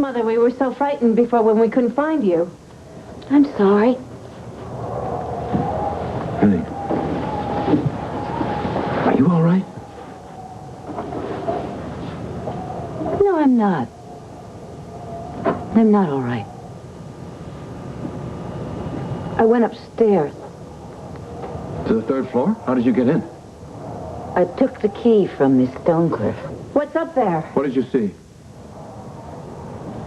Mother, we were so frightened before when we couldn't find you. I'm sorry. Honey. Are you all right? No, I'm not. I'm not all right. I went upstairs. To the 3rd floor? How did you get in? I took the key from Miss Stonecliff. What's up there? What did you see?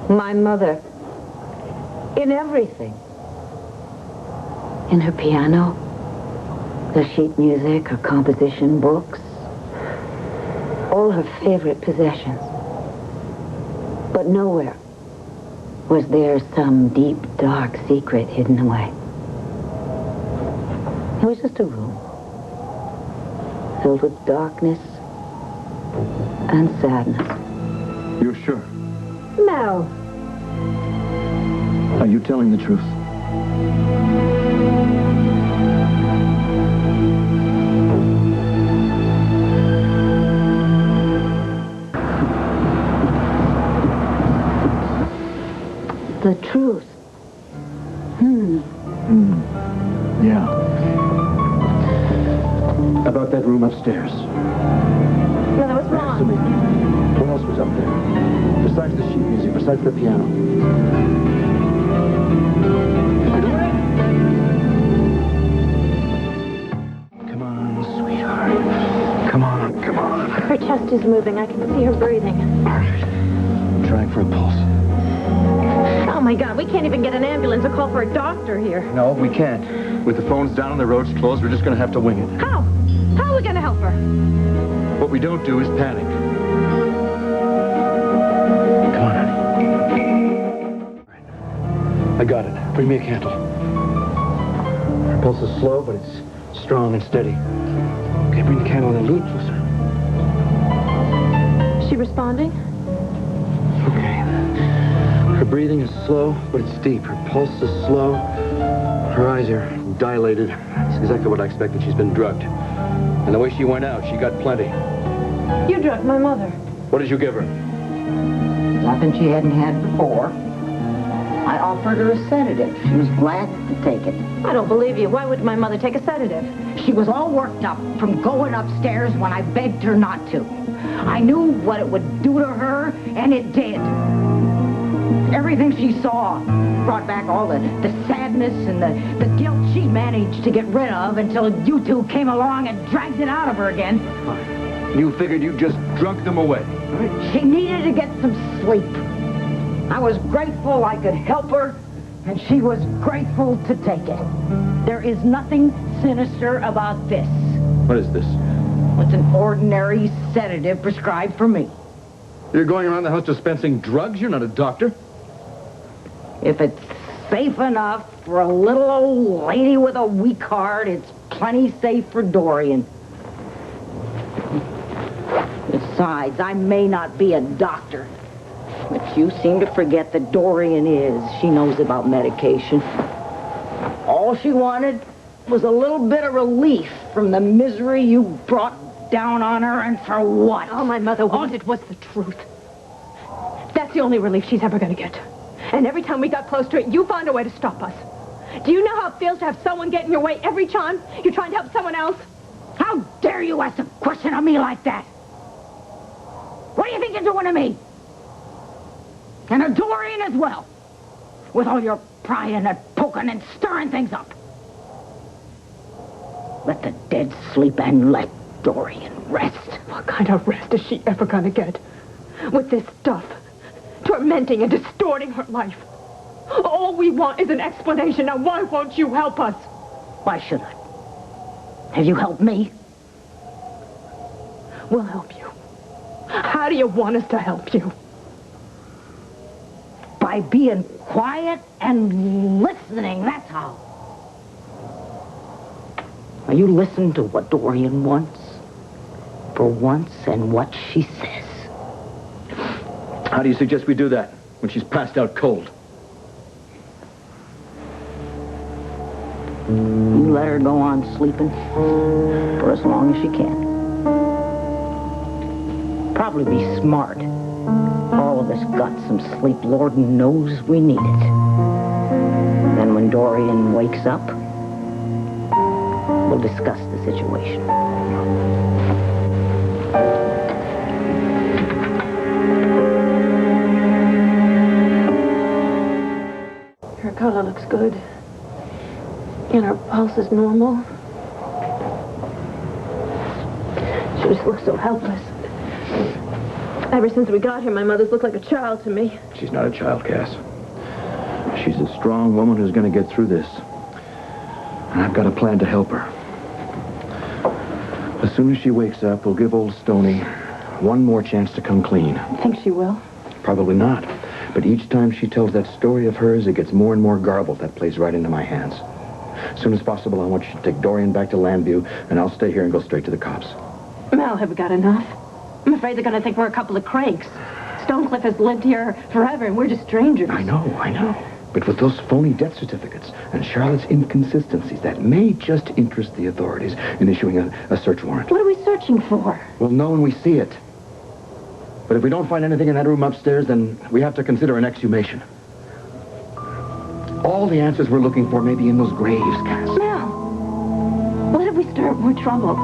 My mother. In everything. In her piano, the sheet music, her composition books, all her favorite possessions. But nowhere was there some deep, dark secret hidden away. It was just a room filled with darkness and sadness. You're sure? Mel. Are you telling the truth? The truth. Yeah. About that room upstairs. Mother, what's wrong? What else was up there? Besides the sheet music, besides the piano. Come on, sweetheart. Come on, come on. Her chest is moving. I can see her breathing. All right. I'm trying for a pulse. Oh, my God. We can't even get an ambulance or call for a doctor here. No, we can't. With the phones down and the roads closed, we're just going to have to wing it. How? How are we going to help her? What we don't do is panic. Come on, honey. All right. I got it. Bring me a candle. Her pulse is slow, but it's strong and steady. Okay, bring the candle in a little closer. Is she responding? Okay. Her breathing is slow, but it's deep. Her pulse is slow. Her eyes are dilated. It's exactly what I expected. She's been drugged. And the way she went out, she got plenty. You drugged my mother. What did you give her? Nothing she hadn't had before. I offered her a sedative. She was glad to take it. I don't believe you. Why would my mother take a sedative? She was all worked up from going upstairs when I begged her not to. I knew what it would do to her, and it did. Everything she saw brought back all the sadness and the guilt she managed to get rid of until you two came along and dragged it out of her again. You figured you just drunk them away. She needed to get some sleep. I was grateful I could help her, and she was grateful to take it. There is nothing sinister about this. What is this? It's an ordinary sedative prescribed for me. You're going around the house dispensing drugs? You're not a doctor. If it's safe enough for a little old lady with a weak heart, it's plenty safe for Dorian. Besides, I may not be a doctor, but you seem to forget that Dorian is. She knows about medication. All she wanted was a little bit of relief from the misery you brought down on her, and for what? All my mother wanted was the truth. That's the only relief she's ever going to get. And every time we got close to it, you found a way to stop us. Do you know how it feels to have someone get in your way every time you're trying to help someone else? How dare you ask a question of me like that? What do you think you're doing to me? And to Dorian as well. With all your prying and poking and stirring things up. Let the dead sleep and let Dorian rest. What kind of rest is she ever going to get? With this stuff, tormenting and distorting her life. All we want is an explanation. Now, why won't you help us? Why should I? Have you helped me? We'll help you. How do you want us to help you? By being quiet and listening, that's how. Now, you listen to what Dorian wants for once and what she says. How do you suggest we do that when she's passed out cold? You let her go on sleeping for as long as she can. Probably be smart all all of us got some sleep. Lord knows we need it. Then when Dorian wakes up, we'll discuss the situation. Her color looks good. And her pulse is normal. She just looks so helpless. Ever since we got here, my mother's looked like a child to me. She's not a child, Cass. She's a strong woman who's going to get through this. And I've got a plan to help her. As soon as she wakes up, we'll give old Stoney one more chance to come clean. Think she will? Probably not. But each time she tells that story of hers, it gets more and more garbled. That plays right into my hands. As soon as possible, I want you to take Dorian back to Landview, and I'll stay here and go straight to the cops. Mel, have we got enough? I'm afraid they're going to think we're a couple of cranks. Stonecliff has lived here forever, and we're just strangers. I know. But with those phony death certificates and Charlotte's inconsistencies, that may just interest the authorities in issuing a search warrant. What are we searching for? We'll know when we see it. But if we don't find anything in that room upstairs, then we have to consider an exhumation. All the answers we're looking for may be in those graves, Cass. Mel, what if we stir up more trouble?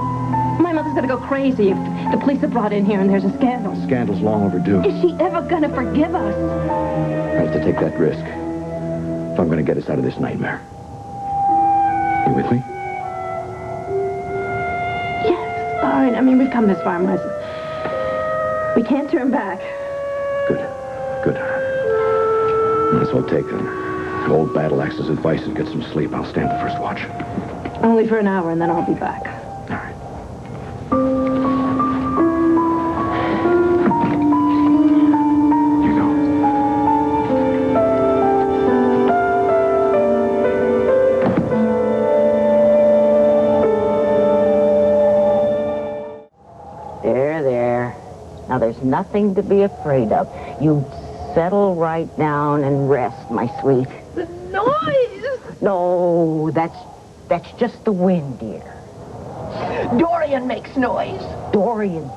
My mother's going to go crazy if the police are brought in here and there's a scandal. Scandal's long overdue. Is she ever going to forgive us? I have to take that risk if I'm going to get us out of this nightmare. You with me? Yes. All right. I mean, we've come this far, Miles. We can't turn back. Good. Might as well take old battle axe's advice and get some sleep. I'll stand the first watch. Only for an hour, and then I'll be back. All right. Here you go. There. Now, there's nothing to be afraid of. You settle right down and rest, my sweet. The noise! No, that's just the wind, dear. Dorian makes noise. Dorian's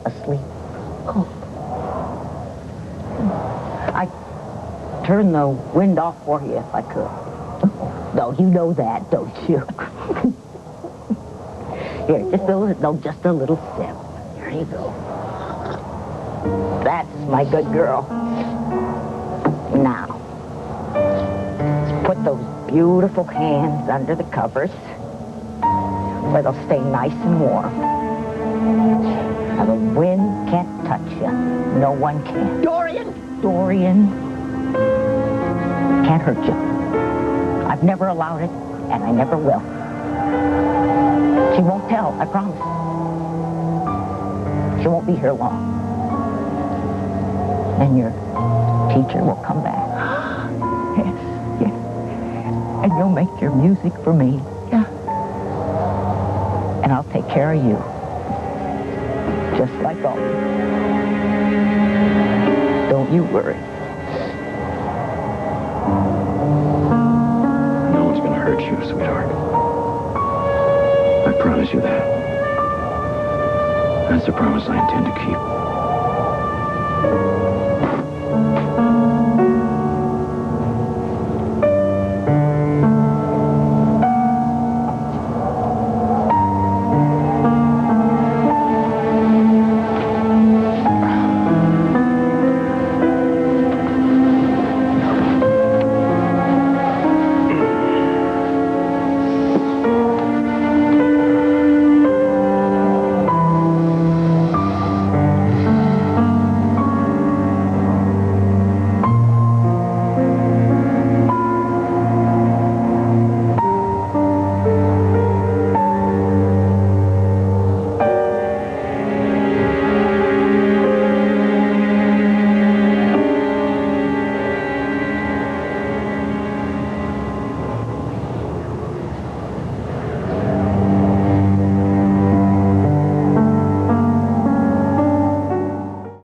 asleep. Oh. I'd turn the wind off for you if I could. No, you know that, don't you? Here, just a little sip. Here you go. That's my good girl. Now, put those beautiful hands under the covers where they'll stay nice and warm. Now, the wind can't touch you. No one can. Dorian can't hurt you. I've never allowed it, and I never will. She won't tell, I promise. She won't be here long. And your teacher will come back. Yes. And you'll make your music for me. Yeah. And I'll take care of you. Just like always. Don't you worry. No one's going to hurt you, sweetheart. I promise you that. That's a promise I intend to keep.